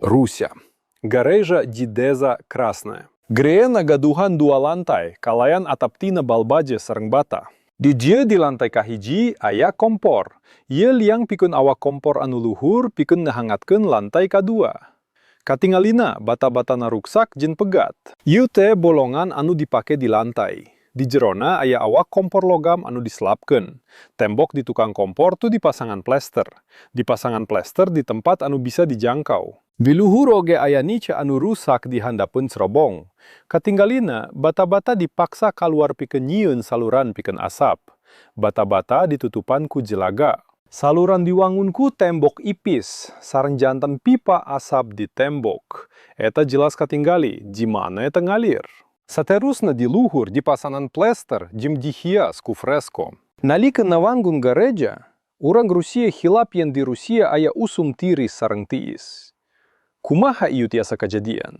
Rusia. Gareja di Desa Krasnaya. Grea nagaduhan 2 lantai, kalayan atap tina balbaje sareng bata. Di dia di lantai kahiji aya kompor. Ia liang pikun awak kompor anu luhur pikun nahangatkeun lantai kadua. Katingalina bata-bata naruksak jeung pegat. Ieu teh bolongan anu dipake di lantai. Di jerona aya awak kompor logam anu diselapkeun. Tembok di tukang kompor tu dipasangan plester. Dipasangan plester di tempat anu bisa dijangkau. Di luhur oge aya nica anu rusak di handapeun cerobong. Katinggalina, bata-bata dipaksa kaluar pikeun nyieun saluran pikeun asap. Bata-bata ditutupan ku jelaga. Saluran diwangun ku tembok ipis, sareng janten pipa asap di tembok. Eta jelas katinggali, jimana eta ngalir. Saterusna di luhur dipasangan plester jim dihias ku fresko. Nalikeun nawanggun gareja, urang Rusia hilap yen di Rusia aya usum tiris sareng tiis. Kumaha ieu tiasa kejadian?